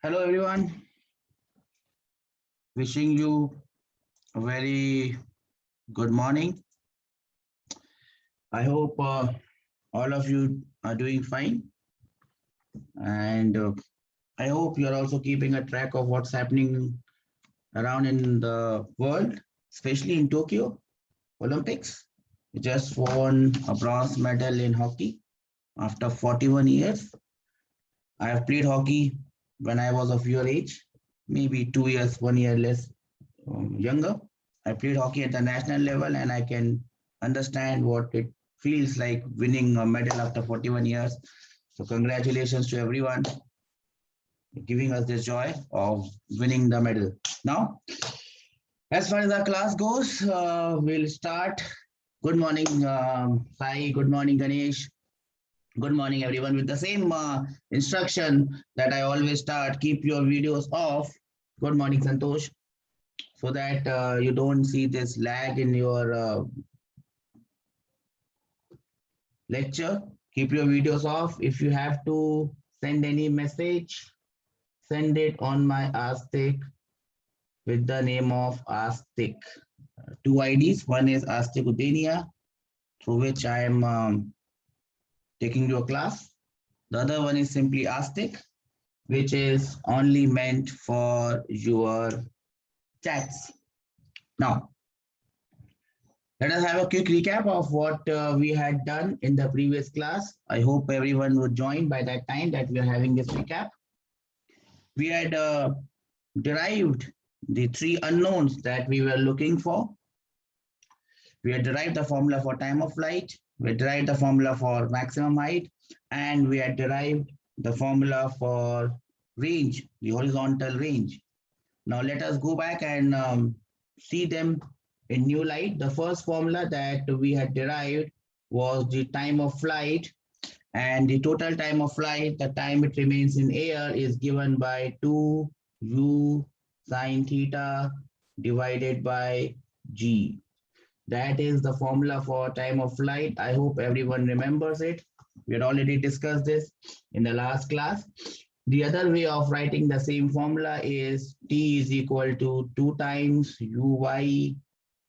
Hello everyone, wishing you a very good morning. I hope all of you are doing fine, and I hope you're also keeping a track of what's happening around in the world, especially in Tokyo Olympics. We just won a bronze medal in hockey after 41 years. I have played hockey when I was of your age, maybe 2 years, 1 year less younger. I played hockey at the national level and I can understand what it feels like winning a medal after 41 years. So, congratulations to everyone giving us this joy of winning the medal. Now, as far as our class goes, we'll start. Good morning, Sai. Good morning, Ganesh. Good morning, everyone. With the same instruction that I always start, keep your videos off. Good morning, Santosh, so that you don't see this lag in your lecture. Keep your videos off. If you have to send any message, send it on my Astic with the name of Astic. Two IDs. One is Astic Udenia, through which I am taking your class. The other one is simply Astic, which is only meant for your chats. Now, let us have a quick recap of what we had done in the previous class. I hope everyone would join by that time that we are having this recap. We had derived the three unknowns that we were looking for. We had derived the formula for time of flight, we had derived the formula for maximum height, and we had derived the formula for range, the horizontal range. Now let us go back and see them in new light. The first formula that we had derived was the time of flight, and the total time of flight, the time it remains in air, is given by 2u sine theta divided by g. That is the formula for time of flight. I hope everyone remembers it. We had already discussed this in the last class. The other way of writing the same formula is t is equal to 2 times uy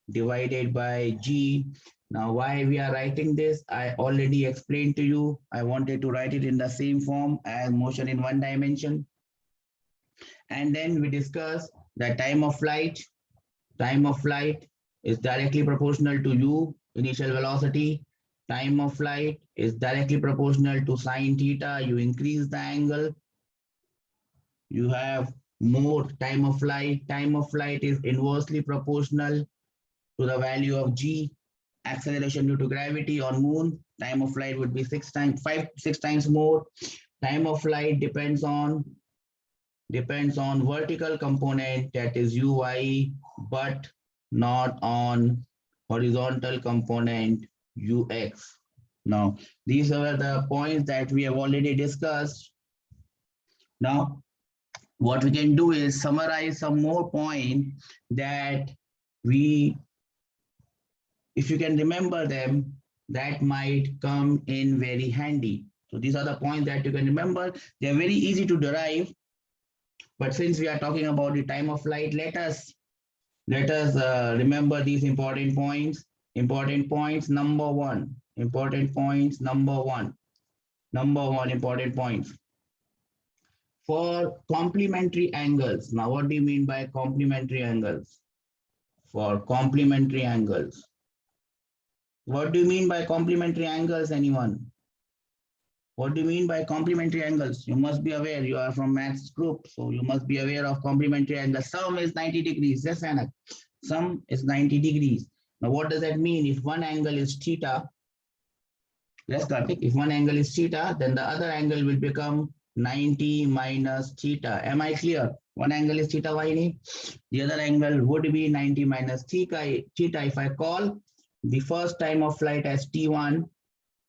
divided by g. Now, why we are writing this, I already explained to you. I wanted to write it in the same form as motion in one dimension. And then we discuss the time of flight. Time of flight is directly proportional to u, initial velocity. Time of flight is directly proportional to sine theta. You increase the angle, you have more time of flight. Time of flight is inversely proportional to the value of g. Acceleration due to gravity on moon, time of flight would be 6 times more. Time of flight depends on vertical component, that is uy, but not on horizontal component ux. Now, these are the points that we have already discussed. Now, what we can do is summarize some more points that we, if you can remember them, that might come in very handy. So these are the points that you can remember. They're very easy to derive. But since we are talking about the time of flight, let us remember these important points. Important points number one. Important points number one. Number one important points. For complementary angles. Now, what do you mean by complementary angles? For complementary angles. What do you mean by complementary angles, anyone? What do you mean by complementary angles? You must be aware, you are from maths group, so you must be aware of complementary angles. Sum is 90 degrees, yes, Anak. Sum is 90 degrees. Now, what does that mean? If one angle is theta, let's start it. If one angle is theta, then the other angle will become 90 minus theta. Am I clear? One angle is theta, Vaini. The other angle would be 90 minus theta. If I call the first time of flight as t1,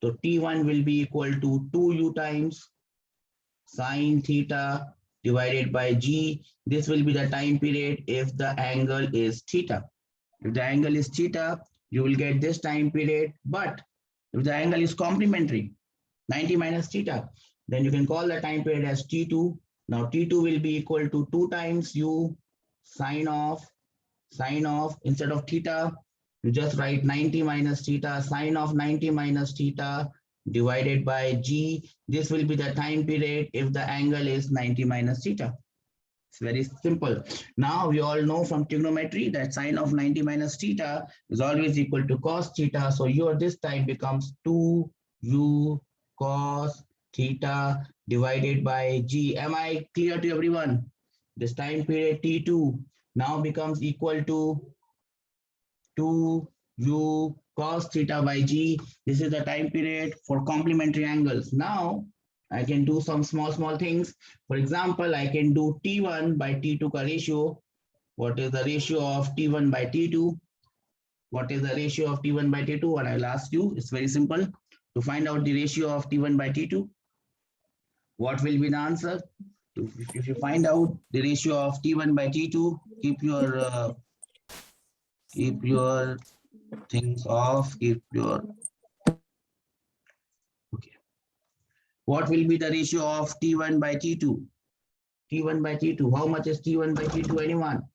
so t1 will be equal to 2u times sine theta divided by g. This will be the time period if the angle is theta. If the angle is theta, you will get this time period. But if the angle is complementary, 90 minus theta, then you can call the time period as t2. Now T2 will be equal to 2 times U sine of instead of theta, you just write 90 minus theta, sine of 90 minus theta divided by G. This will be the time period if the angle is 90 minus theta. It's very simple. Now we all know from trigonometry that sine of 90 minus theta is always equal to cos theta. So your this time becomes 2u cos theta divided by G. Am I clear to everyone? This time period T2 now becomes equal to 2u cos theta by G. This is the time period for complementary angles. Now I can do some small things. For example, I can do T1 by T2 ka ratio. What is the ratio of T1 by T2? What is the ratio of T1 by T2? And I'll ask you, it's very simple. To find out the ratio of T1 by T2, what will be the answer? If you find out the ratio of T1 by T2, keep your things off, keep your, okay. What will be the ratio of T1 by T2? T1 by T2, how much is T1 by T2, anyone?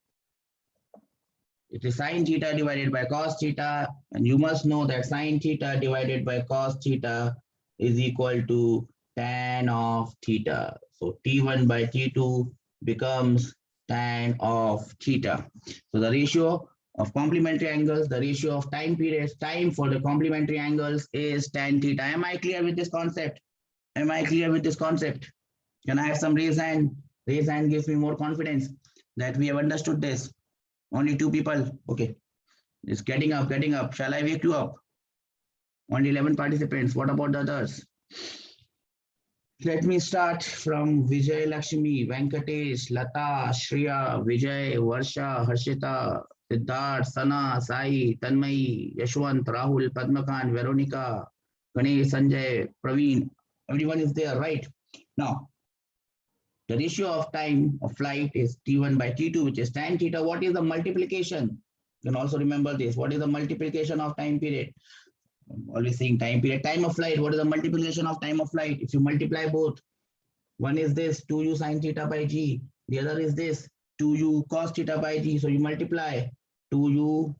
It is sine theta divided by cos theta, and you must know that sine theta divided by cos theta is equal to tan of theta. So T1 by T2 becomes tan of theta. So the ratio of complementary angles, the ratio of time periods, time for the complementary angles is tan theta. Am I clear with this concept? Am I clear with this concept? Can I have some raise hand? Raise hand gives me more confidence that we have understood this. Only 2 people. Okay. It's getting up, getting up. Shall I wake you up? Only 11 participants. What about the others? Let me start from Vijay Lakshmi, Venkatesh, Lata, Shriya, Vijay, Varsha, Harshita, Siddharth, Sana, Sai, Tanmay, Yashwant, Rahul, Padmakan, Veronica, Ganesh, Sanjay, Praveen. Everyone is there, right? Now, the ratio of time of flight is T1 by T2, which is tan theta. What is the multiplication? You can also remember this. What is the multiplication of time period? I'm always saying time period. Time of flight. What is the multiplication of time of flight? If you multiply both, one is this 2u sine theta by G. The other is this 2u cos theta by G. So you multiply 2u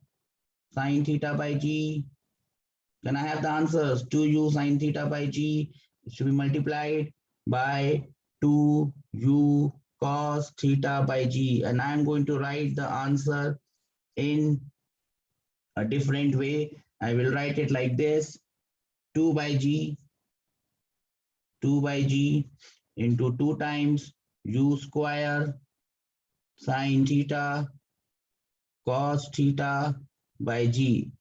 sine theta by G. Can I have the answers? 2u sine theta by G. It should be multiplied by 2u cos theta by G, and I'm going to write the answer in a different way. I will write it like this: 2 by G into 2 times u square sine theta cos theta by G.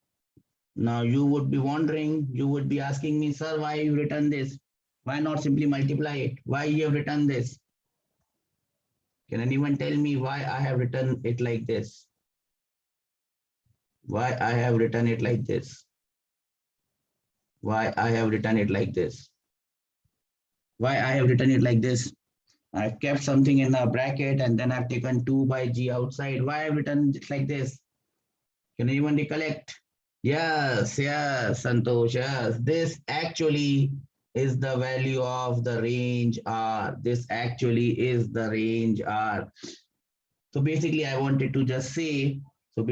Now you would be wondering, you would be asking me, sir, why you written this? Why not simply multiply it? Why you have written this? Can anyone tell me why I have written it like this? Why I have written it like this? Why I have written it like this? Why I have written it like this? I've kept something in the bracket and then I've taken 2 by G outside. Why I've written it like this? Can anyone recollect? Yes, Santosh, yes. This actually is the value of the range R. This actually is the range R. So basically I wanted to just say, that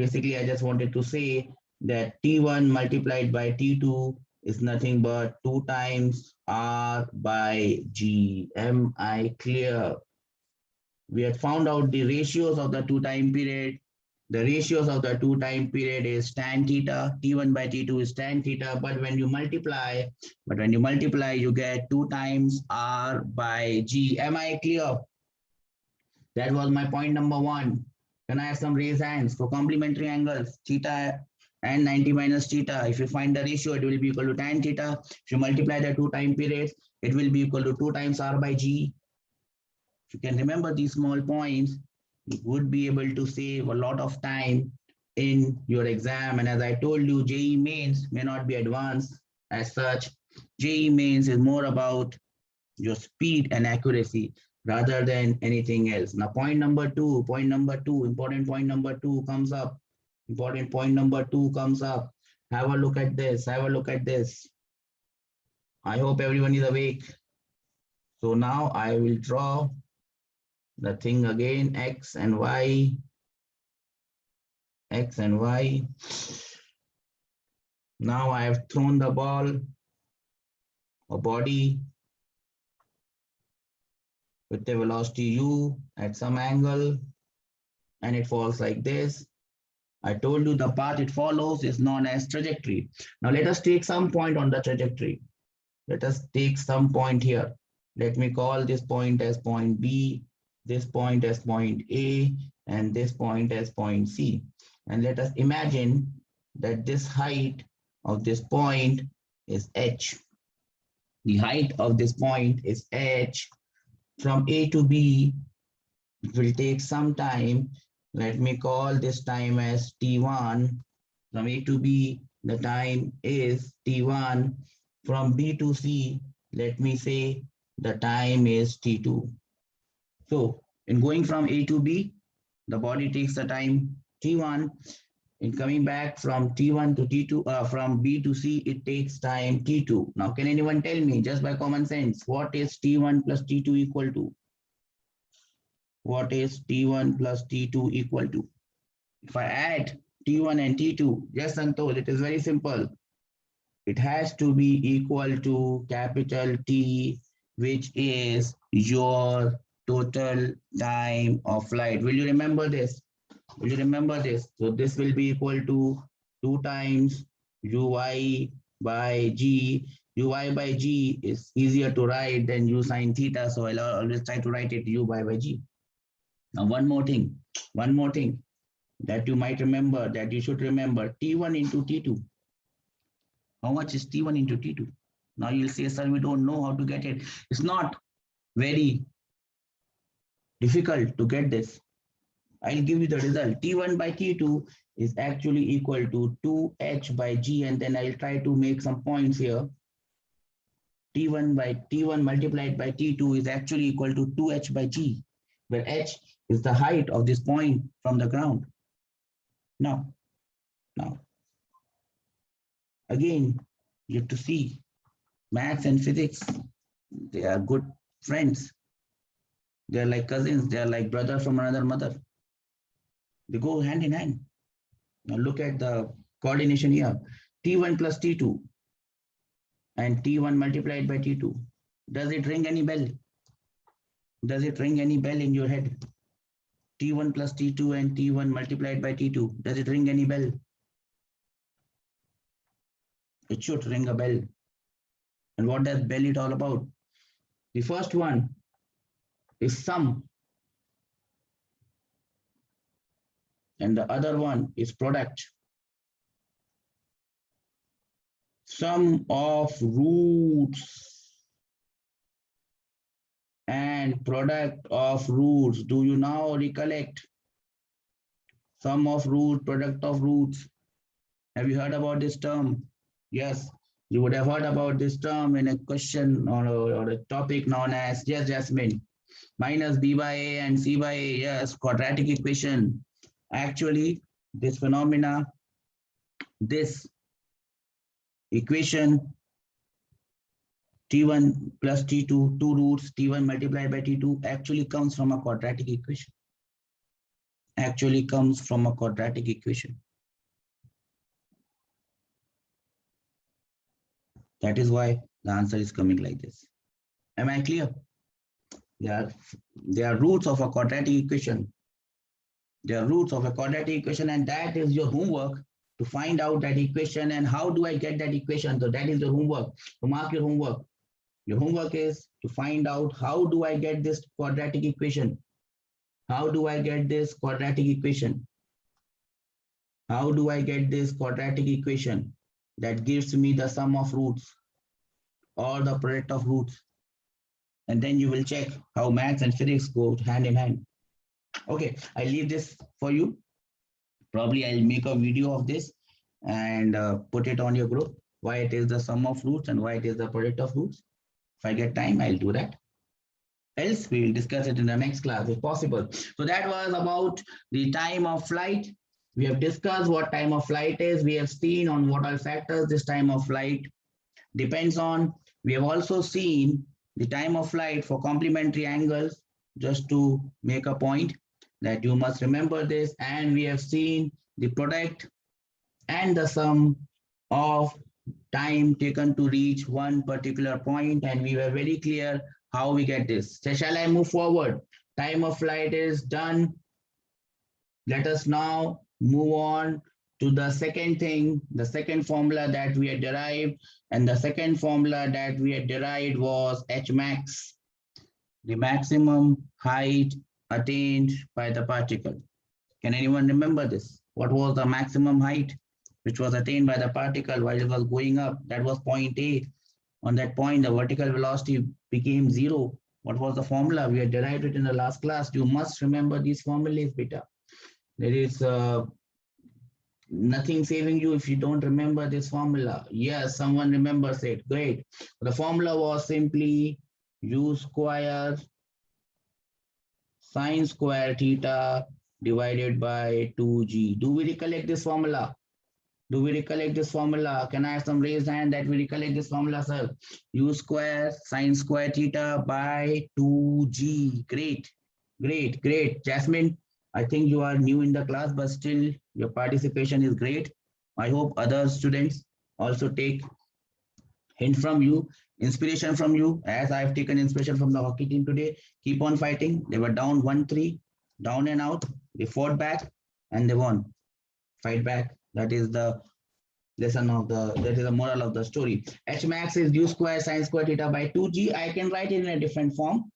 T1 multiplied by T2 is nothing but 2 times R by G. Am I clear? We had found out the ratios of the 2 time period. The ratios of the 2 time period is tan theta. T1 by T2 is tan theta. But when you multiply, you get 2 times R by G. Am I clear? That was my point number 1. Can I have some raised hands for complementary angles? Theta and 90 minus theta. If you find the ratio, it will be equal to tan theta. If you multiply the 2 time periods, it will be equal to 2 times R by G. If you can remember these small points, you would be able to save a lot of time in your exam. And as I told you, JEE mains may not be advanced as such. JEE mains is more about your speed and accuracy rather than anything else. Now, point number two, important point number 2 comes up. Important point number 2 comes up. Have a look at this. I hope everyone is awake. So now I will draw the thing again, X and Y, X and Y. Now I have thrown the ball or body with the velocity u at some angle, and it falls like this. I told you the path it follows is known as trajectory. Now let us take some point on the trajectory. Let us take some point here. Let me call this point as point B, this point as point A, and this point as point C. And let us imagine that this height of this point is h. The height of this point is h. From A to B, it will take some time. Let me call this time as T1. From A to B, the time is T1. From B to C, let me say the time is T2. So in going from A to B, the body takes the time T1. In coming back from T1 to T2, from B to C, it takes time T2. Now, can anyone tell me, just by common sense, what is T1 plus T2 equal to? What is T1 plus T2 equal to? If I add T1 and T2, yes, Santosh, it is very simple. It has to be equal to capital T, which is your total time of flight. Will you remember this? Will you remember this? So this will be equal to 2 times Uy by G. Uy by G is easier to write than U sine theta. So I'll always try to write it U by G. Now one more thing that you might remember, that you should remember, T1 into T2. How much is T1 into T2? Now you'll say, sir, we don't know how to get it. It's not very difficult to get this. I'll give you the result. T1 by T2 is actually equal to 2h by G, and then I'll try to make some points here. T1 by T1 multiplied by T2 is actually equal to 2h by G, where h is the height of this point from the ground. Now, again, you have to see maths and physics, they are good friends. They're like cousins, they're like brother from another mother. They go hand in hand. Now look at the coordination here. T1 plus T2 and T1 multiplied by T2. Does it ring any bell? Does it ring any bell in your head? T1 plus T2 and T1 multiplied by T2. Does it ring any bell? It should ring a bell. And what does bell it all about? The first one is sum. And the other one is product. Sum of roots and product of roots. Do you now recollect? Sum of roots, product of roots. Have you heard about this term? Yes, you would have heard about this term in a question or a topic known as, yes, Jasmine, minus b by a and c by a, yes, quadratic equation. Actually, this phenomena, this equation, T1 plus T2, 2 roots, T1 multiplied by T2 actually comes from a quadratic equation. Actually comes from a quadratic equation. That is why the answer is coming like this. Am I clear? They are roots of a quadratic equation. They are roots of a quadratic equation, and that is your homework to find out that equation and how do I get that equation. So that is your homework. So mark your homework. Your homework is to find out how do I get this quadratic equation. How do I get this quadratic equation? How do I get this quadratic equation that gives me the sum of roots or the product of roots? And then you will check how maths and physics go hand in hand. Okay, I'll leave this for you. Probably I'll make a video of this and put it on your group, why it is the sum of roots and why it is the product of roots. If I get time, I'll do that. Else, we will discuss it in the next class if possible. So that was about the time of flight. We have discussed what time of flight is. We have seen on what all factors this time of flight depends on. We have also seen the time of flight for complementary angles. just to make a point that you must remember this. And we have seen the product and the sum of time taken to reach one particular point, and we were very clear how we get this. So shall I move forward? Time of flight is done. Let us now move on to the second thing, the second formula that we had derived. And the second formula that we had derived was H max, the maximum height attained by the particle. Can anyone remember this? What was the maximum height which was attained by the particle while it was going up? That was point A. On that point, the vertical velocity became zero. What was the formula? We had derived it in the last class. You must remember these formulas, beta. There is nothing saving you if you don't remember this formula. Yes, someone remembers it. Great. The formula was simply u square sine square theta divided by 2g. Do we recollect this formula? Do we recollect this formula? Can I have some raised hand that we recollect this formula, sir? U square sine square theta by 2g. Great, great, great. Jasmine, I think you are new in the class, but still your participation is great. I hope other students also take hint from you, inspiration from you, as I've taken inspiration from the hockey team today. Keep on fighting. They were down 1-3, down and out. They fought back and they won. Fight back. That is the lesson of that is the moral of the story. H max is u square sine square theta by 2g. I can write it in a different form.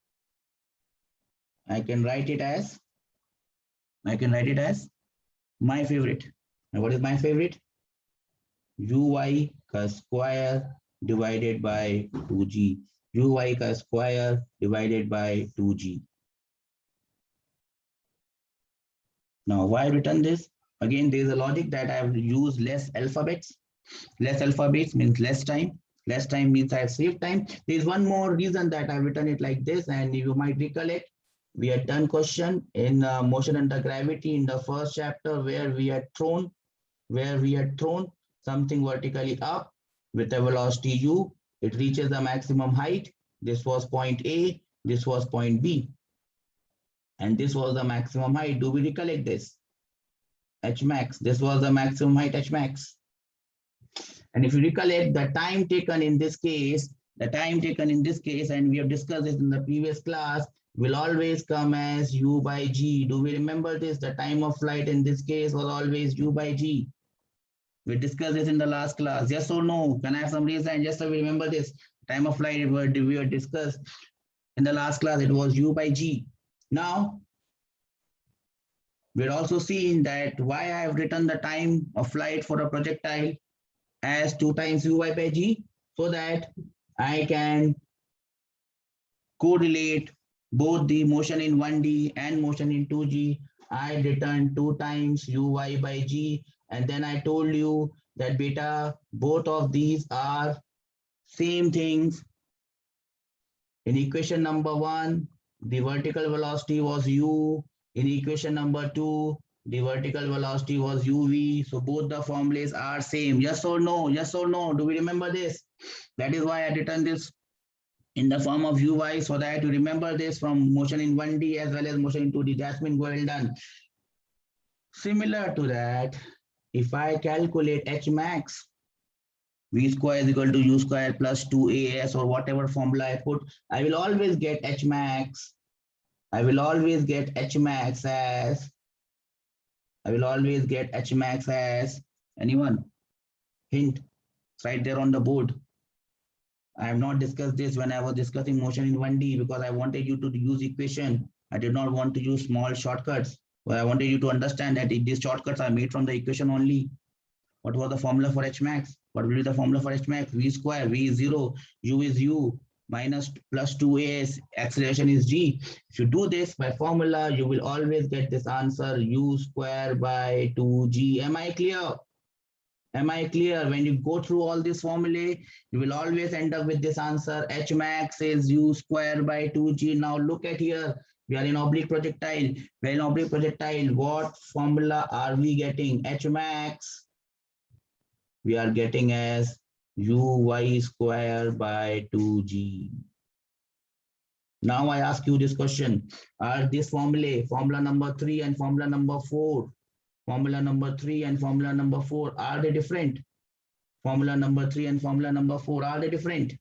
I can write it as my favorite. And what is my favorite? Uy square divided by 2g. Uy square divided by 2g. Now, why I've written this? Again, there is a logic that I have used less alphabets. Less alphabets means less time. Less time means I have saved time. There is one more reason that I've written it like this, and you might recollect. We had done question in motion under gravity in the first chapter where we had thrown something vertically up with a velocity u. It reaches the maximum height. This was point A, this was point B, and this was the maximum height. Do we recollect this? H max. This was the maximum height H max. And if you recollect the time taken in this case, and we have discussed this in the previous class, will always come as u by g. Do we remember this? The time of flight in this case was always u by g. We discussed this in the last class. Yes or no? Can I have some reason? Just so we remember this. Time of flight we had discussed in the last class. It was u by g. Now, we're also seeing that why I have written the time of flight for a projectile as 2 times uy by g, so that I can correlate both the motion in 1D and motion in 2G. I written 2 times uy by g, and then I told you that beta, both of these are same things. In equation number 1, the vertical velocity was u. In equation number 2, the vertical velocity was uv. So both the formulas are same. Yes or no? Yes or no? Do we remember this? That is why I written this in the form of uy, so that you remember this from motion in 1D as well as motion in 2D. Jasmine, well done. Similar to that, if I calculate H max, v square is equal to u square plus 2as or whatever formula I put, I will always get H max. I will always get H max as anyone? Hint, it's right there on the board. I have not discussed this when I was discussing motion in 1D because I wanted you to use equation. I did not want to use small shortcuts, but I wanted you to understand that these shortcuts are made from the equation only. What was the formula for H max? What will be the formula for H max? V square, V is 0, U is U, minus plus 2a, acceleration is g. If you do this by formula, you will always get this answer, U square by 2g. Am I clear? Am I clear? When you go through all these formulae, you will always end up with this answer. H max is u square by 2g. Now look at here. We are in oblique projectile. We are in oblique projectile. What formula are we getting? H max we are getting as uy square by 2g. Now I ask you this question. Are these formulae, formula number 3 and formula number 4, formula number 3 and formula number 4, are they different? Formula number 3 and formula number 4, are they different?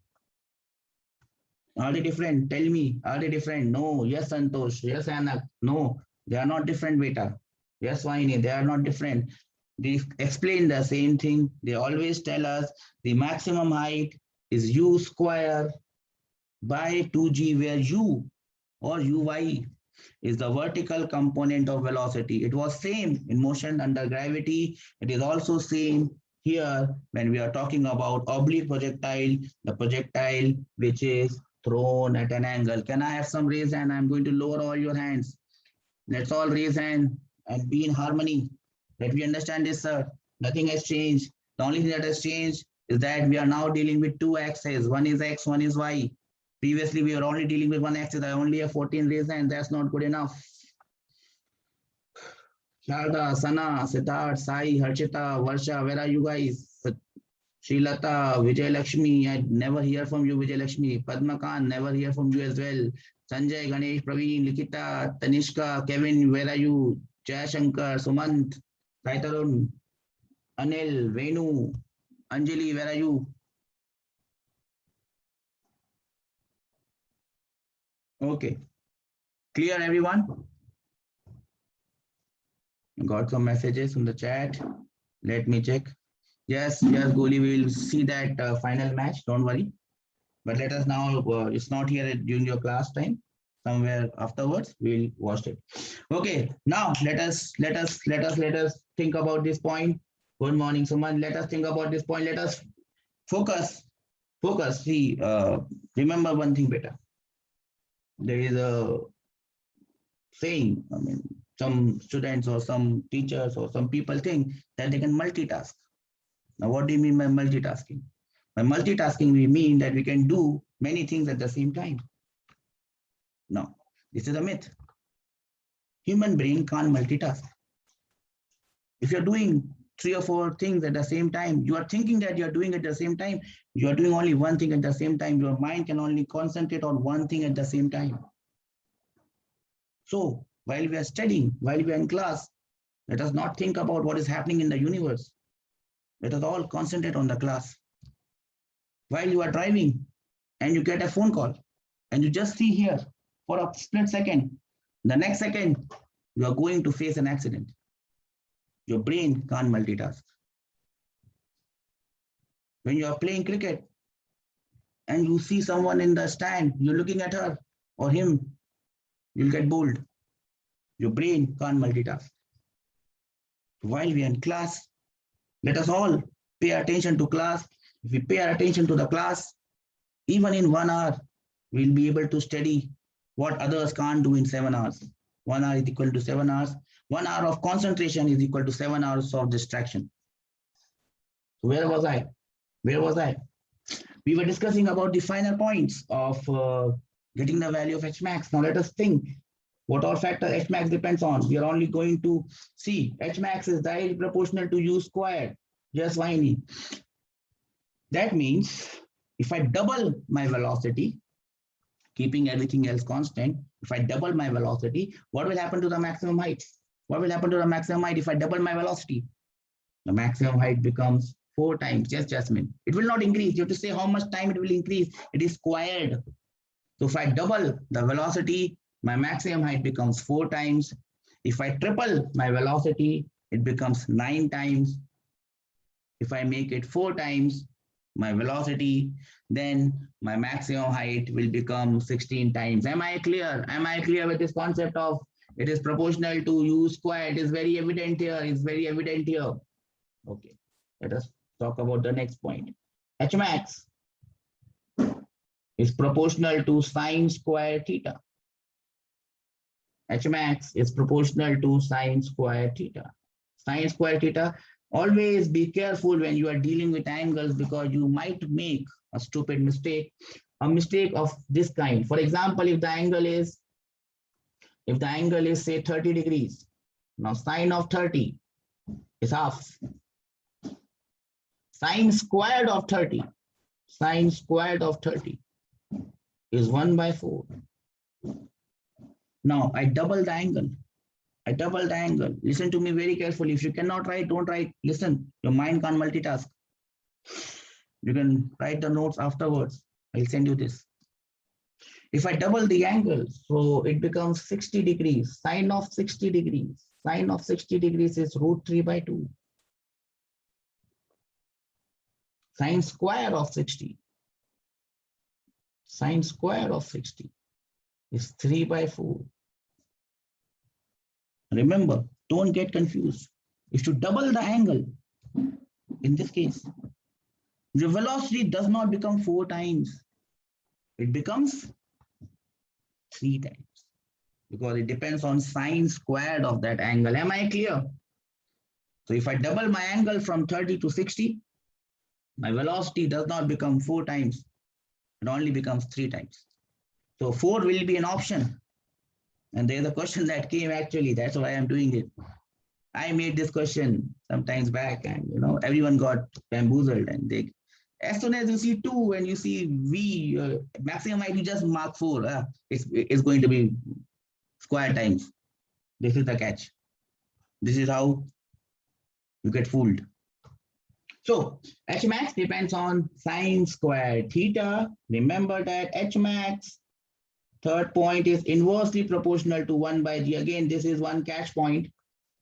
Are they different? Tell me, are they different? No. Yes, Santosh. Yes, Anak. No, they are not different, beta. Yes, Vaini, they are not different. They explain the same thing. They always tell us the maximum height is u square by 2g, where u or uy is the vertical component of velocity. It was same in motion under gravity. It is also same here when we are talking about oblique projectile, the projectile which is thrown at an angle. Can I have some raise hand? I'm going to lower all your hands. Let's all raise hand and be in harmony. Let me understand this, sir. Nothing has changed. The only thing that has changed is that we are now dealing with two axes. One is x, one is y. Previously, we were only dealing with one axis. I only have 14 raised hands. That's not good enough. Sharda, Sana, Siddharth, Sai, Harshita, Varsha, where are you guys? Srilata, Vijay Lakshmi, I never hear from you, Vijay Lakshmi. Padma Khan, never hear from you as well. Sanjay, Ganesh, Praveen, Likita, Tanishka, Kevin, where are you? Jaya Shankar, Sumant, Saitarun, Anil, Venu, Anjali, where are you? Okay. Clear, everyone? Got some messages in the chat. Let me check. Yes, Goli, we will see that final match. Don't worry. But let us now, it's not here during your class time. Somewhere afterwards, we'll watch it. Okay, now let us think about this point. Good morning, Suman. Let us think about this point. Let us focus. See, remember one thing better. There is a saying, I mean, some students or some teachers or some people think that they can multitask. Now, what do you mean by multitasking? By multitasking, we mean that we can do many things at the same time. No, this is a myth. Human brain can't multitask. If you're doing 3 or 4 things at the same time, you are thinking that you're doing at the same time, you are doing only one thing at the same time. Your mind can only concentrate on one thing at the same time. So while we are studying, while we are in class, let us not think about what is happening in the universe. Let us all concentrate on the class. While you are driving and you get a phone call and you just see here for a split second, the next second, you are going to face an accident. Your brain can't multitask. When you are playing cricket and you see someone in the stand, you're looking at her or him, you'll get bored. Your brain can't multitask. While we are in class, let us all pay attention to class. If we pay attention to the class, even in 1 hour, we'll be able to study what others can't do in 7 hours. 1 hour is equal to 7 hours. 1 hour of concentration is equal to 7 hours of distraction. So where was I? We were discussing about the final points of getting the value of H max. Now let us think what all factor H max depends on. We are only going to see H max is directly proportional to U squared. Just Vaini. That means if I double my velocity, keeping everything else constant, if I double my velocity, what will happen to the maximum height? What will happen to the maximum height if I double my velocity? The maximum height becomes 4 times. Yes, Jasmine. It will not increase. You have to say how much time it will increase. It is squared. So if I double the velocity, my maximum height becomes 4 times. If I triple my velocity, it becomes 9 times. If I make it 4 times my velocity, then my maximum height will become 16 times. Am I clear? Am I clear with this concept of it is proportional to U squared? It is very evident here. It's very evident here. Okay, let us talk about the next point. H max is proportional to sine square theta. H max is proportional to sine square theta. Sine square theta. Always be careful when you are dealing with angles because you might make a stupid mistake, a mistake of this kind. For example, if the angle is say 30 degrees, now sine of 30 is half. Sine squared of 30 is 1 by 4. Now I double the angle. I double the angle. Listen to me very carefully. If you cannot write, don't write. Listen, your mind can't multitask. You can write the notes afterwards. I'll send you this. If I double the angle, so it becomes 60 degrees. Sine of 60 degrees. Sine of 60 degrees is root 3 by 2. Sine square of 60. Sine square of 60 is 3 by 4. Remember, don't get confused. If you double the angle, in this case, the velocity does not become 4 times. It becomes 3 times because it depends on sine squared of that angle. Am I clear? So if I double my angle from 30 to 60, my velocity does not become 4 times. It only becomes 3 times. So 4 will be an option. And there's a question that came actually. That's why I'm doing it. I made this question sometimes back, and everyone got bamboozled. And they, as soon as you see 2 and you see V maximum height, you just mark 4. It's going to be square times. This is the catch. This is how you get fooled. So H max depends on sine squared theta. Remember that H max, third point, is inversely proportional to 1 by G. Again, this is one catch point,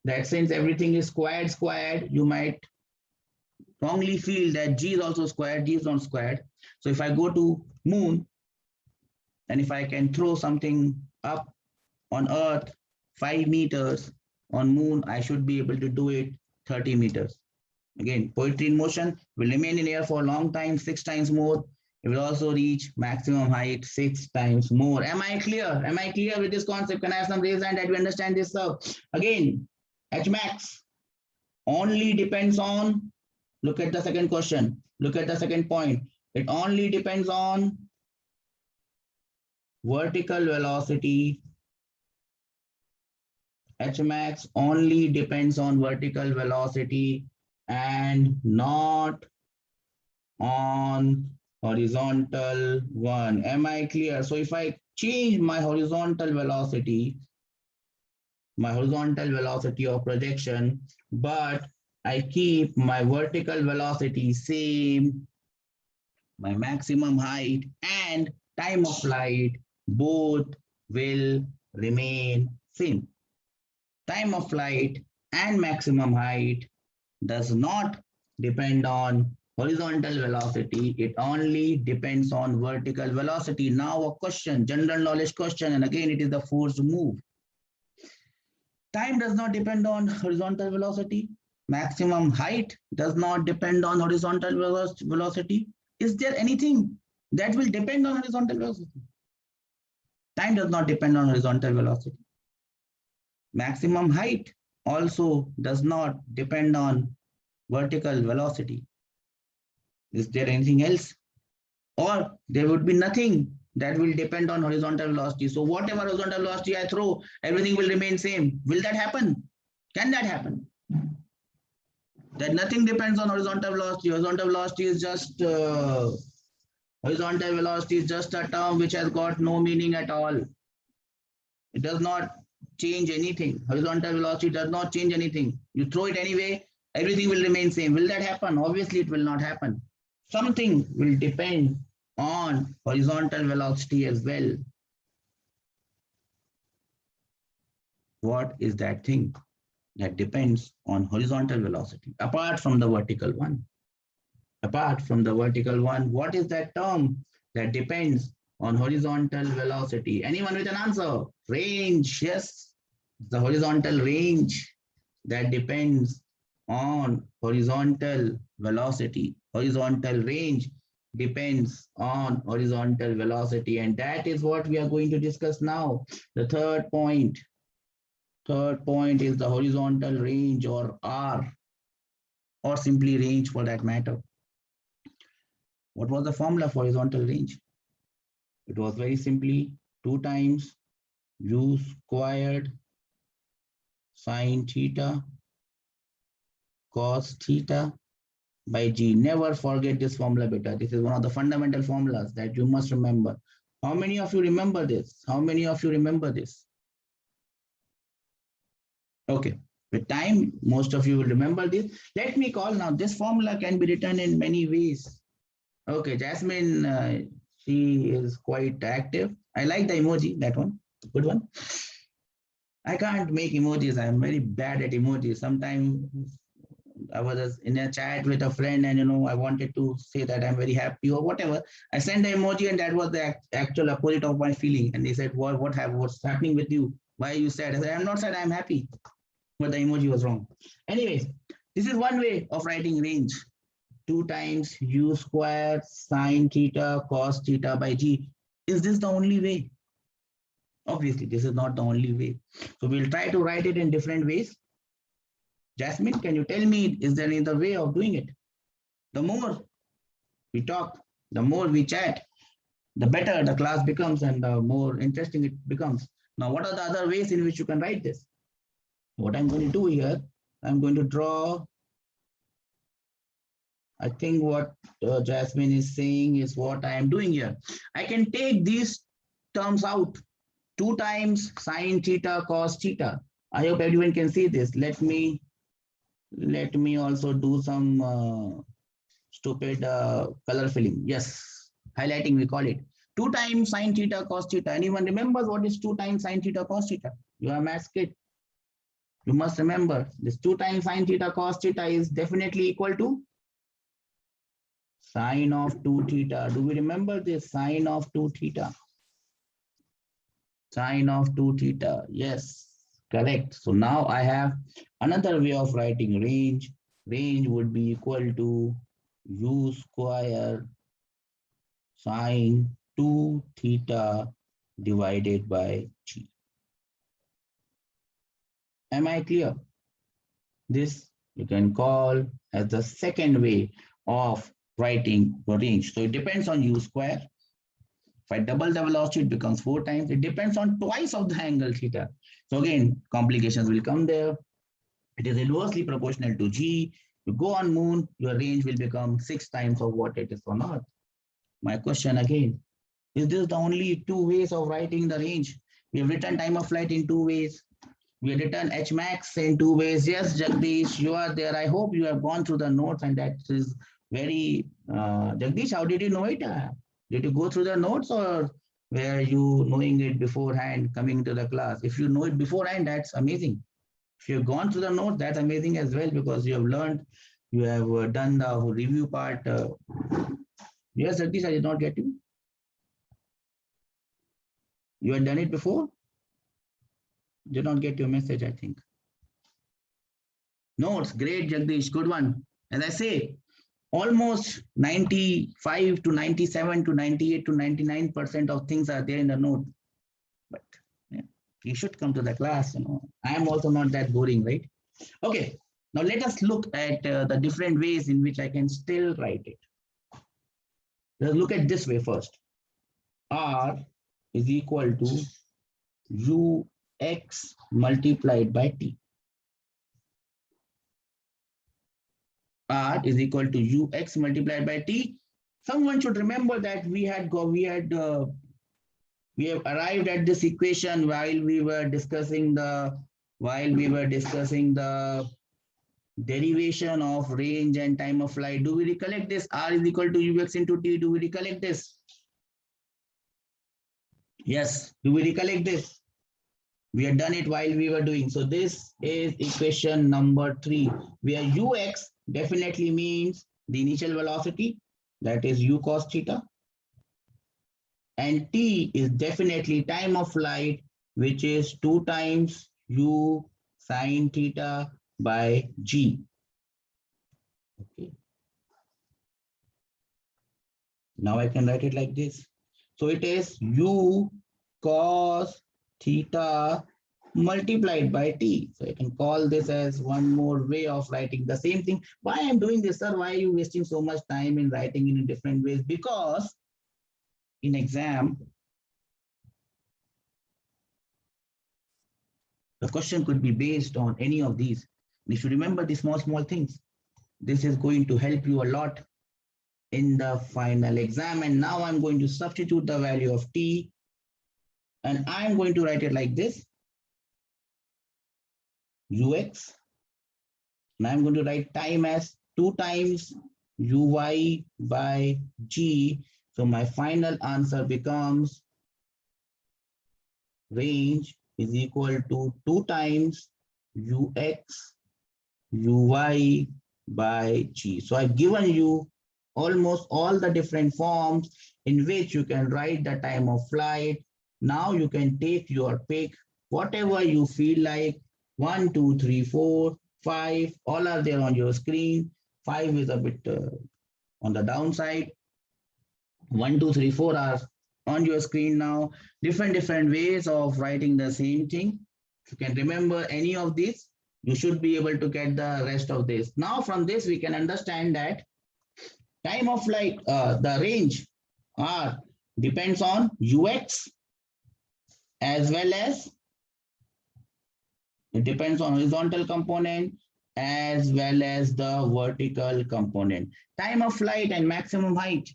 that since everything is squared, you might wrongly feel that G is also squared, G is not squared. So if I go to moon, and if I can throw something up on Earth 5 meters, on moon, I should be able to do it 30 meters. Again, poetry in motion will remain in air for a long time, 6 times more. It will also reach maximum height 6 times more. Am I clear? Am I clear with this concept? Can I have some raise hand that we understand this? So again, H max only depends on, look at the second question, look at the second point. It only depends on vertical velocity. H max only depends on vertical velocity and not on horizontal one. Am I clear? So if I change my horizontal velocity of projection, but I keep my vertical velocity same, my maximum height and time of flight both will remain same. Time of flight and maximum height does not depend on horizontal velocity. It only depends on vertical velocity. Now a question, general knowledge question, and again it is the forced move. Time does not depend on horizontal velocity. Maximum height does not depend on horizontal velocity. Is there anything that will depend on horizontal velocity? Time does not depend on horizontal velocity. Maximum height also does not depend on vertical velocity. Is there anything else? Or there would be nothing that will depend on horizontal velocity. So whatever horizontal velocity I throw, everything will remain same. Will that happen? Can that happen? That nothing depends on horizontal velocity. Horizontal velocity is just a term which has got no meaning at all. It does not change anything. Horizontal velocity does not change anything. You throw it anyway, everything will remain same. Will that happen? Obviously, it will not happen. Something will depend on horizontal velocity as well. What is that thing that depends on horizontal velocity apart from the vertical one? Apart from the vertical one, what is that term that depends on horizontal velocity? Anyone with an answer? Range. Yes, the horizontal range that depends on horizontal velocity. Horizontal range depends on horizontal velocity, and that is what we are going to discuss now. The third point is the horizontal range, or R, or simply range for that matter. What was the formula for horizontal range? It was very simply 2 times u squared sine theta cos theta by g. Never forget this formula, beta. This is one of the fundamental formulas that you must remember. How many of you remember this? How many of you remember this? Okay. With time, most of you will remember this. Let me call now. This formula can be written in many ways. Okay, Jasmine, she is quite active. I like the emoji, that one. Good one. I can't make emojis. I'm very bad at emojis. Sometimes I was in a chat with a friend and I wanted to say that I'm very happy or whatever. I sent the emoji and that was the actual opposite of my feeling. And they said, what's happening with you? Why are you sad? I said, I'm not sad, I'm happy. But the emoji was wrong. Anyways, this is one way of writing range. 2 times u squared sine theta cos theta by g. Is this the only way? Obviously, this is not the only way. So we'll try to write it in different ways. Jasmine, can you tell me, is there any other way of doing it? The more we talk, the more we chat, the better the class becomes and the more interesting it becomes. Now, what are the other ways in which you can write this? What I'm going to do here, I'm going to draw. I think what Jasmine is saying is what I am doing here. I can take these terms out. 2 times sine theta cos theta. I hope everyone can see this. Let me also do some stupid color filling. Yes, highlighting we call it. 2 times sine theta cos theta. Anyone remembers what is 2 times sine theta cos theta? You are a math kid. You must remember this 2 times sine theta cos theta is definitely equal to sine of 2 theta. Do we remember this? Sine of 2 theta. Sine of 2 theta. Yes, correct. So now I have another way of writing range. Range would be equal to u square sine 2 theta divided by g. Am I clear? This you can call as the second way of writing the range. So it depends on u square. If I double the velocity, it becomes 4 times. It depends on twice of the angle theta. So again, complications will come there. It is inversely proportional to g. You go on moon, your range will become 6 times of what it is on Earth. My question again, is this the only 2 ways of writing the range? We have written time of flight in 2 ways. We have written H max in 2 ways. Yes, Jagdish, you are there. I hope you have gone through the notes and that is very, Jagdish, how did you know it? Did you go through the notes or were you knowing it beforehand coming to the class? If you know it beforehand, that's amazing. If you've gone through the notes, that's amazing as well because you have learned, you have done the review part. Yes, Jagdish, I did not get you. You had done it before? Did not get your message, I think. Notes, great, Jagdish, good one. As I say, almost 95 to 97 to 98 to 99% of things are there in the note. But yeah, you should come to the class, I am also not that boring, right? Okay, now let us look at the different ways in which I can still write it. Let's look at this way first. R is equal to ux multiplied by t. R is equal to ux multiplied by t. Someone should remember that we have arrived at this equation while we were discussing the derivation of range and time of flight. Do we recollect this? R is equal to ux into t. Do we recollect this? Yes. Do we recollect this? We had done it while we were doing. So this is equation number 3, where ux definitely means the initial velocity, that is u cos theta. And t is definitely time of flight, which is 2 times u sine theta by g. Okay. Now I can write it like this. So it is u cos theta multiplied by t. So I can call this as one more way of writing the same thing. Why I'm doing this, sir? Why are you wasting so much time in writing in different ways? Because in exam, the question could be based on any of these. If you remember the small things, this is going to help you a lot in the final exam. And now I'm going to substitute the value of t, and I'm going to write it like this, ux. Now I'm going to write time as 2 times uy by g. So my final answer becomes range is equal to 2 times ux uy by g. So I've given you almost all the different forms in which you can write the time of flight. Now you can take your pick, whatever you feel like. 1, 2, 3, 4, 5, all are there on your screen. 5 is a bit on the downside. 1, 2, 3, 4 are on your screen now. Different ways of writing the same thing. If you can remember any of these, you should be able to get the rest of this. Now from this, we can understand that time of flight, the range R depends on UX as well as it depends on horizontal component as well as the vertical component. Time of flight and maximum height,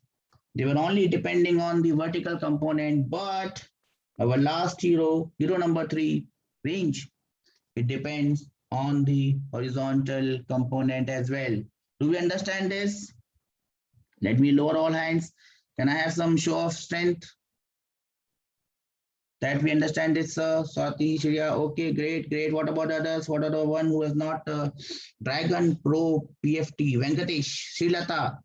they were only depending on the vertical component, but our last hero number 3, range, it depends on the horizontal component as well. Do we understand this? Let me lower all hands. Can I have some show of strength? That we understand this, Swati, Shriya. Okay, great. What about others? What are the one who is not Dragon Pro PFT? Venkatesh, Srilata,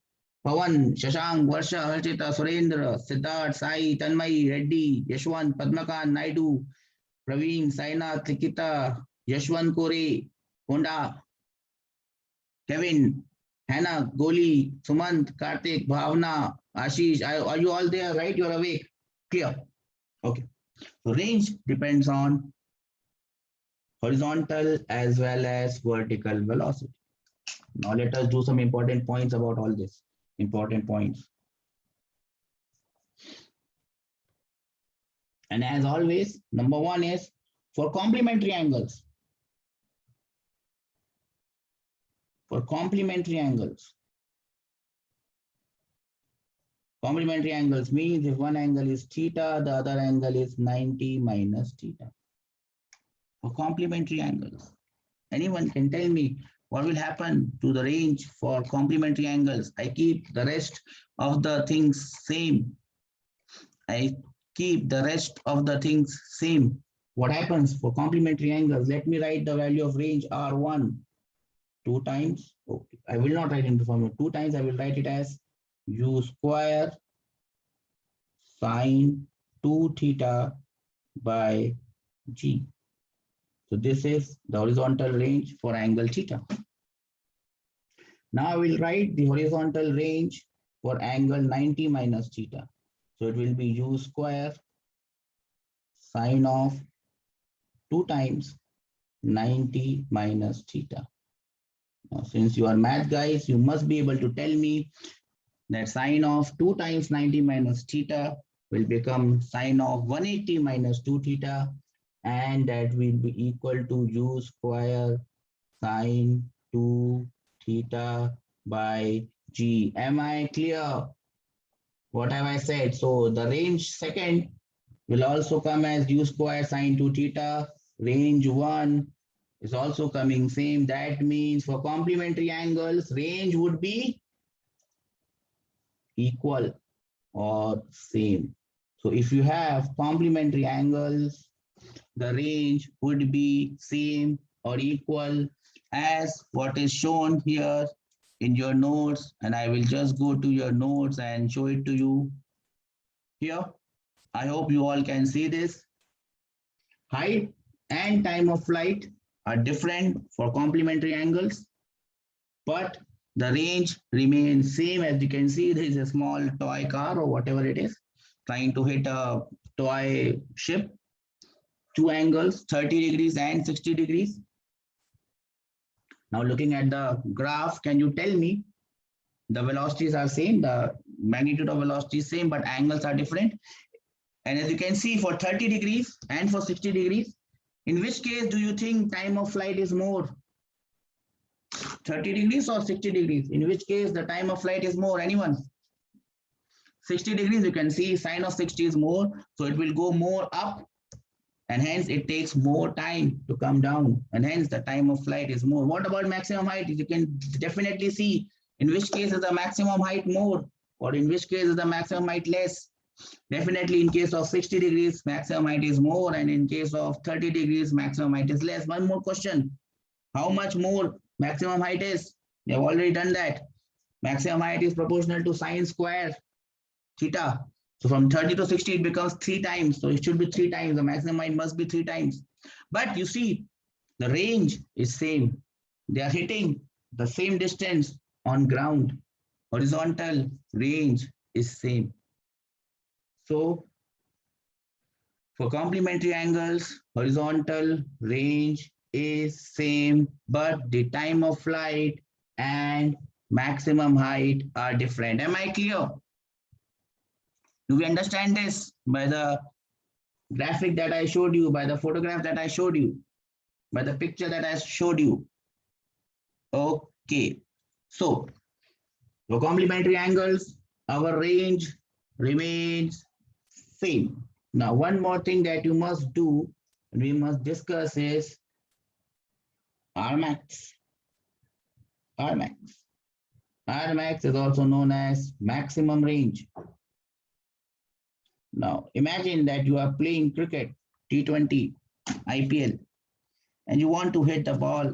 Pawan, Shashank, Varsha, Harshita, Surendra, Siddharth, Sai, Tanmay, Reddy, Yashwant, Padmakan, Naidu, Praveen, Sainath, Likita, Yashwant Kore, Honda, Kevin, Hannah, Goli, Sumant, Karthik, Bhavna, Ashish. Are you all there, right? You're awake? Clear. Okay. So range depends on horizontal as well as vertical velocity. Now let us do some important points about all this. Important points. And as always, number 1 is for complementary angles. For complementary angles. Complementary angles means if one angle is theta, the other angle is 90 minus theta. For complementary angles. Anyone can tell me what will happen to the range for complementary angles? I keep the rest of the things same. What happens for complementary angles? Let me write the value of range R1 2 times. Okay, I will not write into formula 2 times. I will write it as u square sine 2 theta by g. So this is the horizontal range for angle theta. Now I will write the horizontal range for angle 90 minus theta. So it will be u square sine of 2 times 90 minus theta. Now, since you are math guys, you must be able to tell me that sine of 2 times 90 minus theta will become sine of 180 minus 2 theta, and that will be equal to u square sine 2 theta by g. Am I clear? What have I said? So the range second will also come as u square sine 2 theta. Range 1 is also coming same. That means for complementary angles, range would be equal or same. So if you have complementary angles, the range would be same or equal as what is shown here in your notes. And I will just go to your notes and show it to you here. I hope you all can see this. Height and time of flight are different for complementary angles, but the range remains same. As you can see, there is a small toy car or whatever it is trying to hit a toy ship. 2 angles, 30 degrees and 60 degrees. Now looking at the graph, can you tell me the velocities are same, the magnitude of velocity is same, but angles are different? And as you can see, for 30 degrees and for 60 degrees, in which case do you think time of flight is more? 30 degrees or 60 degrees? In which case the time of flight is more? Anyone? 60 degrees, you can see sine of 60 is more, so it will go more up, and hence it takes more time to come down, and hence the time of flight is more. What about maximum height? You can definitely see in which case is the maximum height more, or in which case is the maximum height less. Definitely in case of 60 degrees, maximum height is more, and in case of 30 degrees, maximum height is less. One more question. How much more maximum height is? We have already done that. Maximum height is proportional to sine square theta. So from 30 to 60, it becomes 3 times. So it should be 3 times. The maximum height must be 3 times. But you see, the range is same. They are hitting the same distance on ground. Horizontal range is same. So for complementary angles, horizontal range is same, but the time of flight and maximum height are different. Am I clear? Do we understand this by the graphic that I showed you, by the photograph that I showed you, by the picture that I showed you? Okay. So for complementary angles, our range remains same. Now, one more thing that you must do and we must discuss is Rmax. Rmax. Rmax is also known as maximum range. Now, imagine that you are playing cricket, T20, IPL, and you want to hit the ball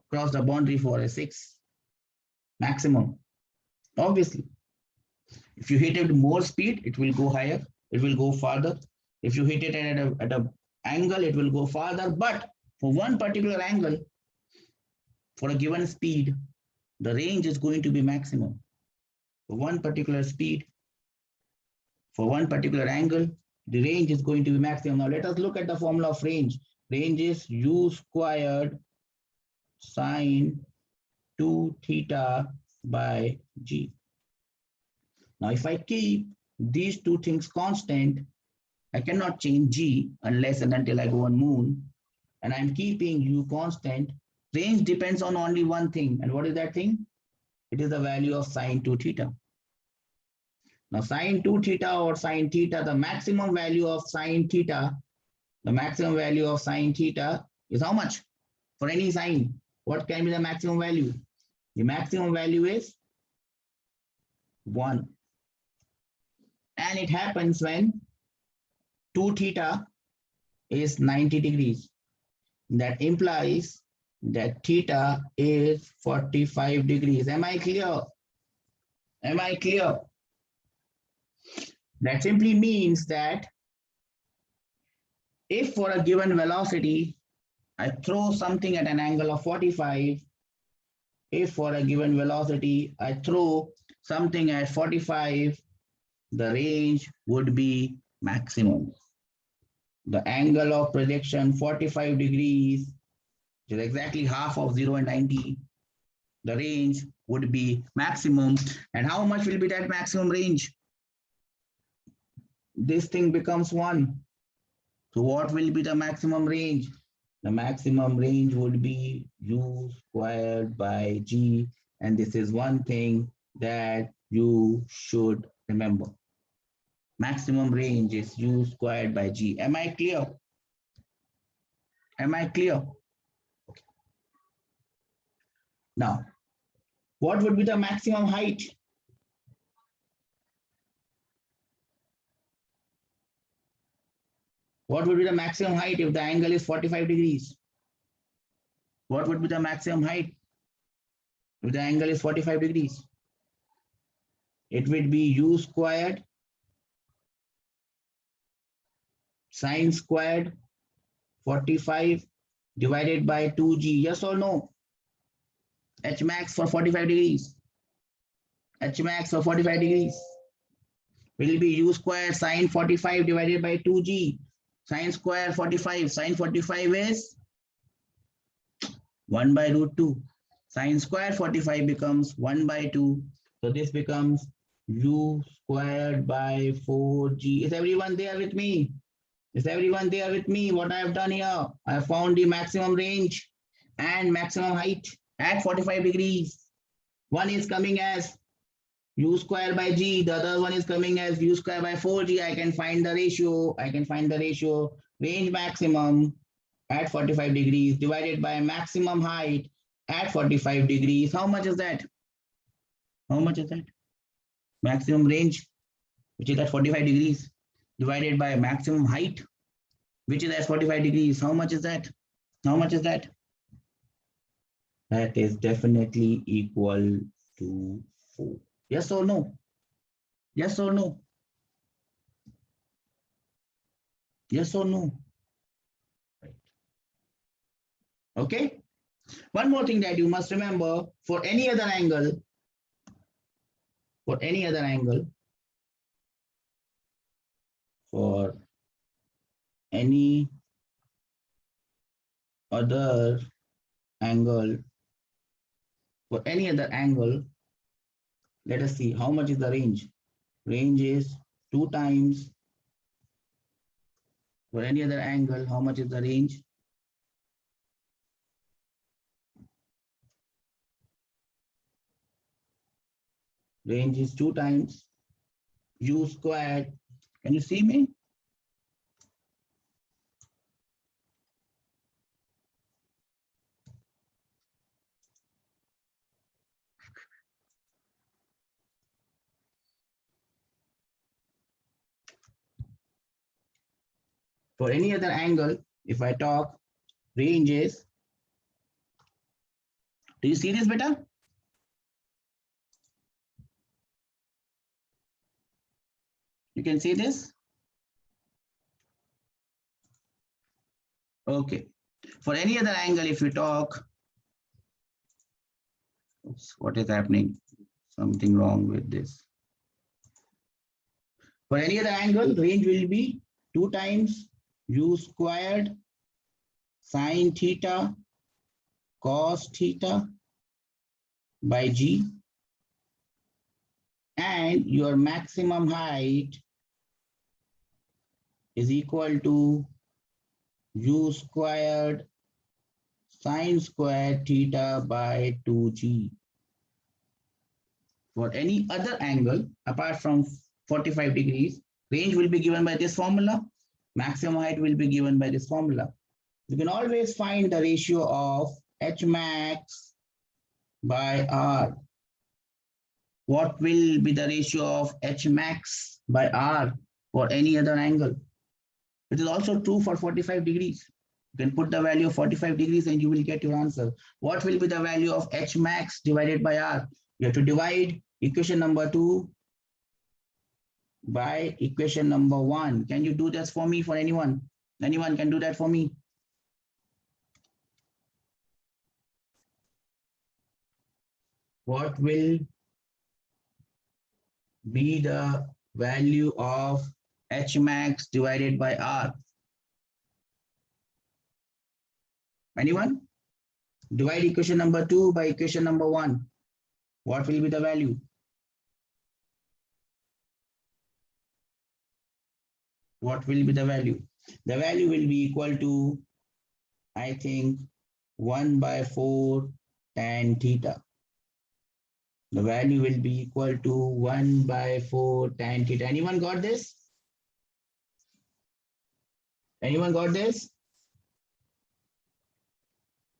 across the boundary for a 6 maximum. Obviously, if you hit it with more speed, it will go higher, it will go farther. If you hit it at an angle, it will go farther. But for one particular angle, for a given speed, the range is going to be maximum. For one particular speed, for one particular angle, the range is going to be maximum. Now let us look at the formula of range. Range is u squared sine 2 theta by g. Now if I keep these two things constant, I cannot change g unless and until I go on moon, and I'm keeping u constant. Range depends on only one thing. And what is that thing? It is the value of sine 2 theta. Now sine 2 theta or sine theta, the maximum value of sine theta, the maximum value of sine theta is how much? For any sine, what can be the maximum value? The maximum value is 1. And it happens when 2 theta is 90 degrees. That implies that theta is 45 degrees. Am I clear? Am I clear? That simply means that if for a given velocity, I throw something at an angle of 45, if for a given velocity, I throw something at 45, the range would be maximum. The angle of projection 45 degrees, which is exactly half of 0 and 90, the range would be maximum. And how much will be that maximum range? This thing becomes 1. So what will be the maximum range? The maximum range would be u squared by g. And this is one thing that you should remember. Maximum range is u squared by g. Am I clear? Am I clear? Okay. Now, what would be the maximum height? What would be the maximum height if the angle is 45 degrees? What would be the maximum height if the angle is 45 degrees? It would be u squared sine squared 45 divided by 2g. Yes or no? H max for 45 degrees. H max for 45 degrees will be u squared sine 45 divided by 2g. Sine square 45. Sine 45 is 1 by root 2. Sine square 45 becomes 1 by 2. So this becomes u squared by 4g. Is everyone there with me? Is everyone there with me? What I have done here? I have found the maximum range and maximum height at 45 degrees. One is coming as u square by g. The other one is coming as u square by 4g. I can find the ratio. I can find the ratio. Range maximum at 45 degrees divided by maximum height at 45 degrees. How much is that? How much is that? Maximum range, which is at 45 degrees, divided by maximum height, which is at 45 degrees. How much is that? How much is that? That is definitely equal to 4. Yes or no? Yes or no? Yes or no? Right. Okay. One more thing that you must remember, for any other angle, for any other angle, for any other angle, for any other angle, let us see how much is the range. Range is 2 times, for any other angle, how much is the range? Range is 2 times u squared. Can you see me? For any other angle, if I talk, range is, do you see this better? You can see this? Okay. For any other angle, if you talk, oops, what is happening? Something wrong with this. For any other angle, range will be 2 times u squared sine theta cos theta by g, and your maximum height is equal to u squared sine squared theta by 2g. For any other angle apart from 45 degrees, range will be given by this formula, maximum height will be given by this formula. You can always find the ratio of h max by r. What will be the ratio of h max by r for any other angle? It is also true for 45 degrees. You can put the value of 45 degrees and you will get your answer. What will be the value of h max divided by r? You have to divide equation number 2 by equation number 1. Can you do this for me, for anyone? Anyone can do that for me? What will be the value of h max divided by r? Anyone? Divide equation number 2 by equation number 1. What will be the value? What will be the value? The value will be equal to, I think, 1 by 4 tan theta. The value will be equal to 1 by 4 tan theta. Anyone got this? Anyone got this?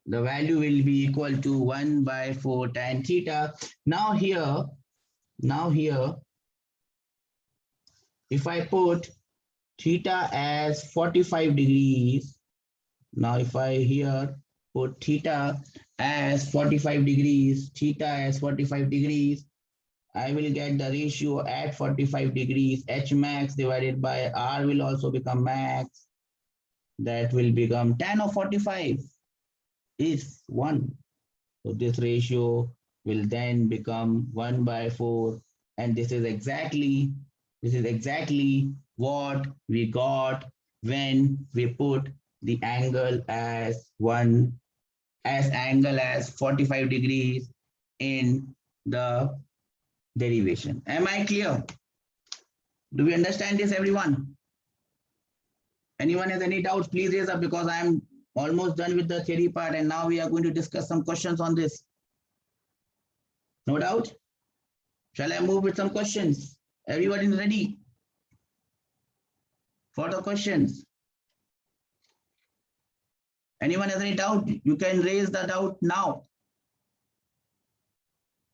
The value will be equal to 1 by 4 tan theta. Now here, if I put theta as 45 degrees, now if I here put theta as 45 degrees, I will get the ratio at 45 degrees, h max divided by r will also become max. That will become tan of 45 is 1. So this ratio will then become 1 by 4. And this is exactly what we got when we put the angle as 45 degrees in the derivation. Am I clear? Do we understand this, everyone? Anyone has any doubts, please raise up, because I am almost done with the theory part and now we are going to discuss some questions on this. No doubt? Shall I move with some questions? Everybody ready for the questions? Anyone has any doubt? You can raise the doubt now.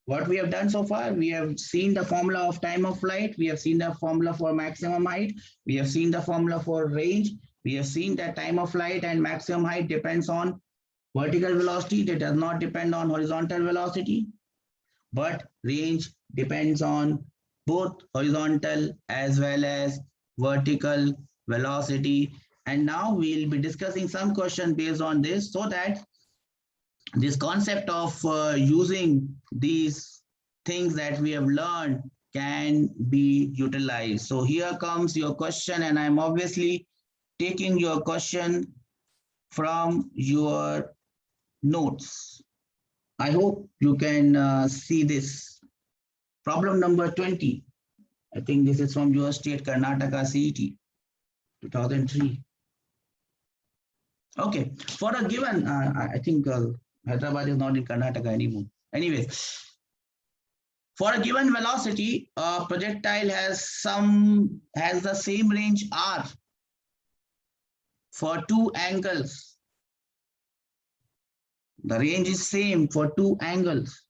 What we have done so far, we have seen the formula of time of flight, we have seen the formula for maximum height, we have seen the formula for range, we have seen that time of flight and maximum height depends on vertical velocity, that does not depend on horizontal velocity, but range depends on both horizontal as well as vertical velocity. And now we'll be discussing some questions based on this, so that this concept of using these things that we have learned can be utilized. So here comes your question, and I'm obviously taking your question from your notes. I hope you can see this. Problem number 20. I think this is from your state, Karnataka CET, 2003. Okay, for a given, I think Hyderabad is not in Karnataka anymore. Anyways, for a given velocity, a projectile has the same range r for two angles. The range is same for two angles.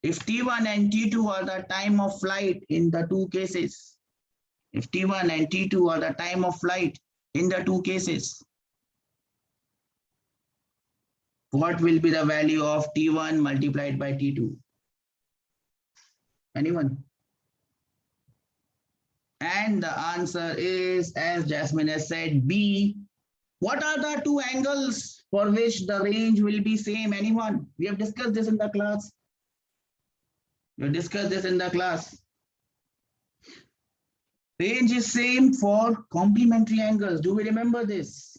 If T1 and T2 are the time of flight in the two cases, if T1 and T2 are the time of flight in the two cases, what will be the value of T1 multiplied by T2? Anyone? And the answer is, as Jasmine has said, B. What are the two angles for which the range will be same? Anyone? We have discussed this in the class. We have discussed this in the class. Range is same for complementary angles. Do we remember this?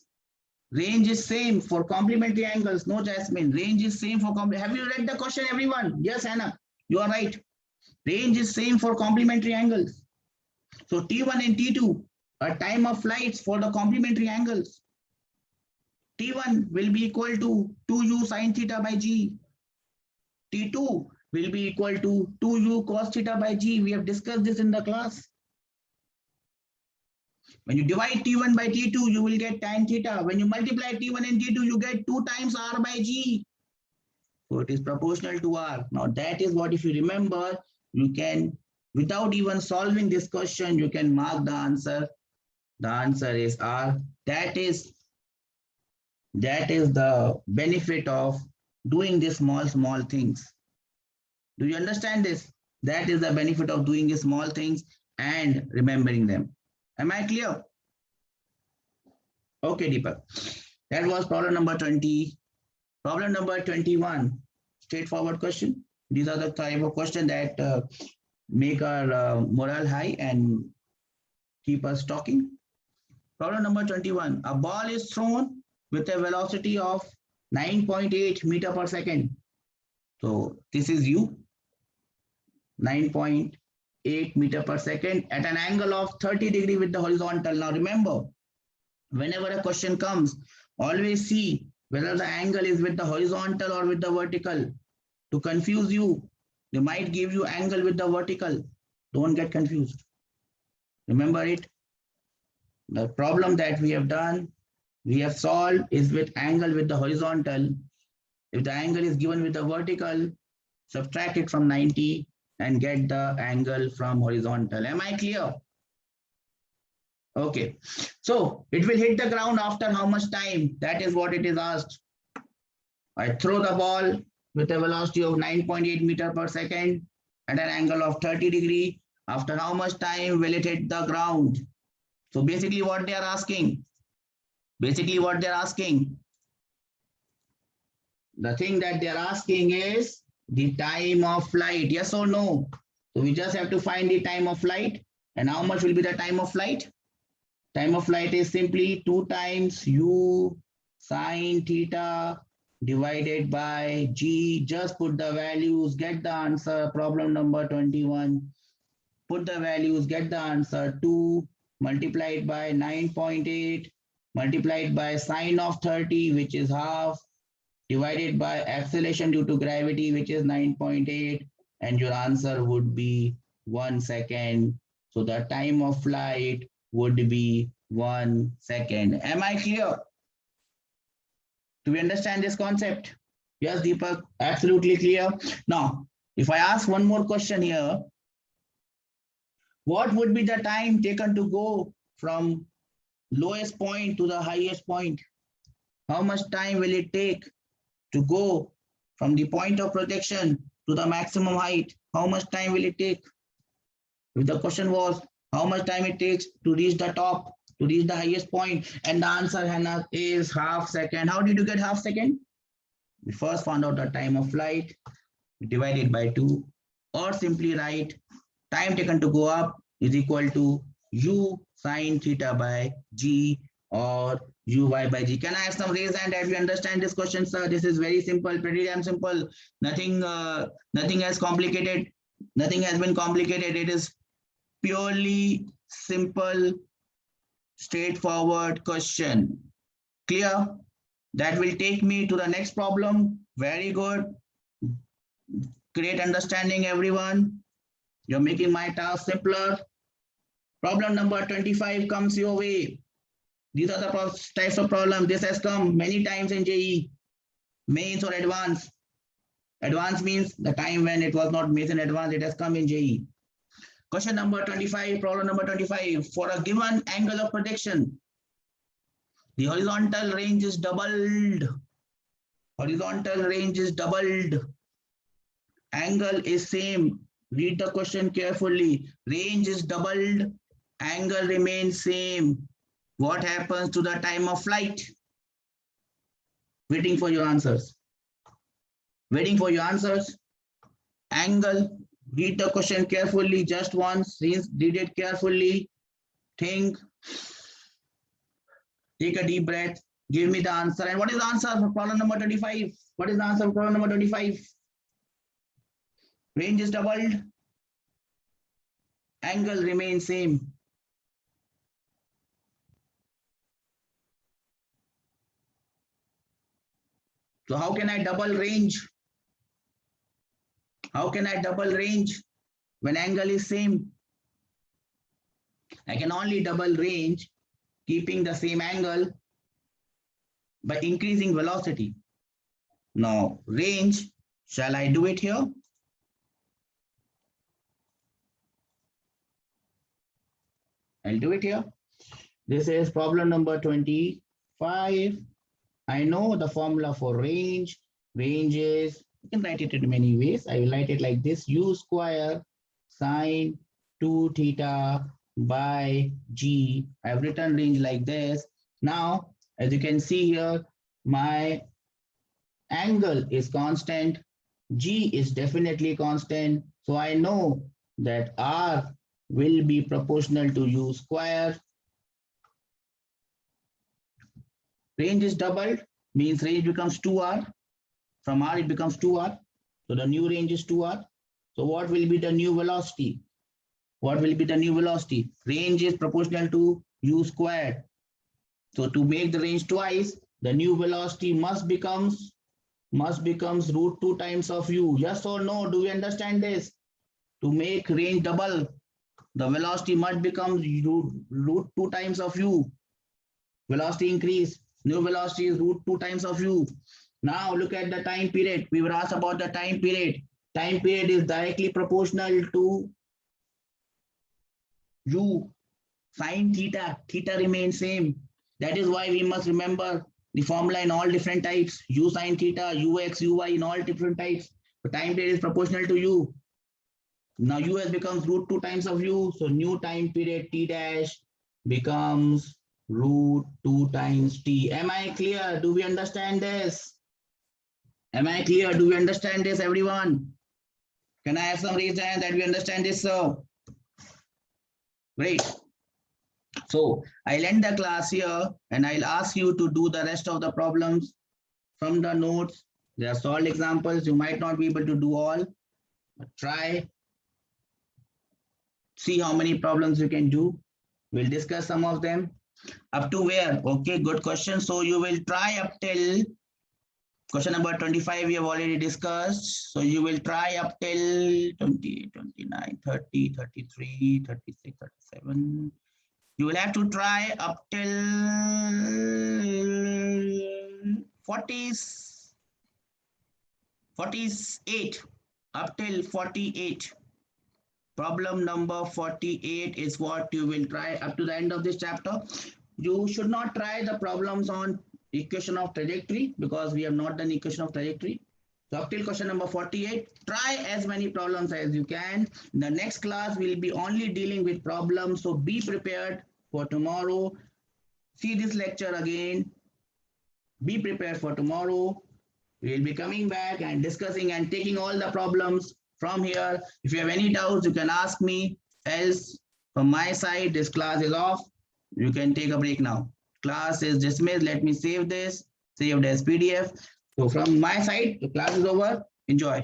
Range is same for complementary angles. No, Jasmine. Range is same for Have you read the question, everyone? Yes, Anna. You are right. Range is same for complementary angles. So T1 and T2 are time of flights for the complementary angles. T1 will be equal to 2u sine theta by g. T2 will be equal to 2u cos theta by g. We have discussed this in the class. When you divide T1 by T2, you will get tan theta. When you multiply T1 and T2, you get 2 times R by G. So it is proportional to R. Now that is what, if you remember, you can, without even solving this question, you can mark the answer. The answer is R. That is the benefit of doing these small things. Do you understand this? That is the benefit of doing these small things and remembering them. Am I clear? Okay, Deepak. That was problem number 20. Problem number 21. Straightforward question. These are the type of questions that make our morale high and keep us talking. Problem number 21. A ball is thrown with a velocity of 9.8 meter per second. So this is u. 9.8 meter per second at an angle of 30 degrees with the horizontal. Now remember, whenever a question comes, always see whether the angle is with the horizontal or with the vertical. To confuse you, they might give you angle with the vertical. Don't get confused. Remember it. The problem that we have done, we have solved, is with angle with the horizontal. If the angle is given with the vertical, subtract it from 90 and get the angle from horizontal. Am I clear? Okay. So it will hit the ground after how much time? That is what it is asked. I throw the ball with a velocity of 9.8 meter per second at an angle of 30 degrees. After how much time will it hit the ground? So basically what they are asking, the thing that they are asking is the time of flight, yes or no? So we just have to find the time of flight. And how much will be the time of flight? Time of flight is simply 2 times u sine theta divided by g. Just put the values, get the answer. Problem number 21. Put the values, get the answer. 2 multiplied by 9.8 multiplied by sine of 30, which is half, divided by acceleration due to gravity, which is 9.8, and your answer would be 1 second. So the time of flight would be 1 second. Am I clear? Do we understand this concept? Yes, Deepak, absolutely clear. Now, if I ask one more question here, what would be the time taken to go from lowest point to the highest point? How much time will it take to go from the point of projection to the maximum height? How much time will it take? If the question was how much time it takes to reach the top, to reach the highest point, and the answer, Hannah, is half second. How did you get half second? We first found out the time of flight, divide it by 2, or simply write time taken to go up is equal to u sine theta by g, or uy by g. Can I have some raise hand if you understand this question, sir? This is very simple, pretty damn simple. Nothing has complicated. Nothing has been complicated. It is purely simple, straightforward question. Clear? That will take me to the next problem. Very good. Great understanding, everyone. You're making my task simpler. Problem number 25 comes your way. These are the types of problems. This has come many times in JEE, mains or advanced. Advanced means the time when it was not mains in advance, it has come in JEE. Question number 25, problem number 25. For a given angle of projection, the horizontal range is doubled. Horizontal range is doubled. Angle is same. Read the question carefully. Range is doubled. Angle remains same. What happens to the time of flight? Waiting for your answers. Waiting for your answers. Angle. Read the question carefully just once. Read it carefully. Think. Take a deep breath. Give me the answer. And what is the answer for problem number 25? What is the answer for problem number 25? Range is doubled. Angle remains same. So how can I double range? How can I double range when angle is same? I can only double range keeping the same angle by increasing velocity. Now range, shall I do it here? I'll do it here. This is problem number 25. I know the formula for range. Range is, you can write it in many ways. I will write it like this: u square sine 2 theta by g. I've written range like this. Now, as you can see here, my angle is constant. G is definitely constant. So I know that R will be proportional to u square. Range is doubled, means range becomes 2r. From r it becomes 2r. So the new range is 2r. So what will be the new velocity? What will be the new velocity? Range is proportional to u squared. So to make the range twice, the new velocity must becomes root 2 times of u. Yes or no? Do we understand this? To make range double, the velocity must become root 2 times of u. Velocity increase. New velocity is root 2 times of u. Now look at the time period. We were asked about the time period. Time period is directly proportional to u sine theta. Theta remains same. That is why we must remember the formula in all different types. U sine theta, ux, uy in all different types. The time period is proportional to u. Now u has becomes root 2 times of u. So new time period t dash becomes root 2 times t. Am I clear? Do we understand this? Am I clear? Do we understand this, everyone? Can I have some raised hand that we understand this, sir? Great. So I'll end the class here and I'll ask you to do the rest of the problems from the notes. They are solved examples. You might not be able to do all, but try. See how many problems you can do. We'll discuss some of them. Up to where? Okay, good question. So you will try up till Question number 25 we have already discussed. So you will try up till 28, 29, 30, 33, 36, 37. You will have to try up till 40s, 48, up till 48. Problem number 48 is what you will try up to the end of this chapter. You should not try the problems on equation of trajectory because we have not done equation of trajectory. So up till question number 48, try as many problems as you can. In the next class, we'll be only dealing with problems. So be prepared for tomorrow. See this lecture again. Be prepared for tomorrow. We'll be coming back and discussing and taking all the problems from here. If you have any doubts, you can ask me. Else, from my side, this class is off. You can take a break now. Class is dismissed. Let me save this. Saved as PDF. So from my side, the class is over. Enjoy.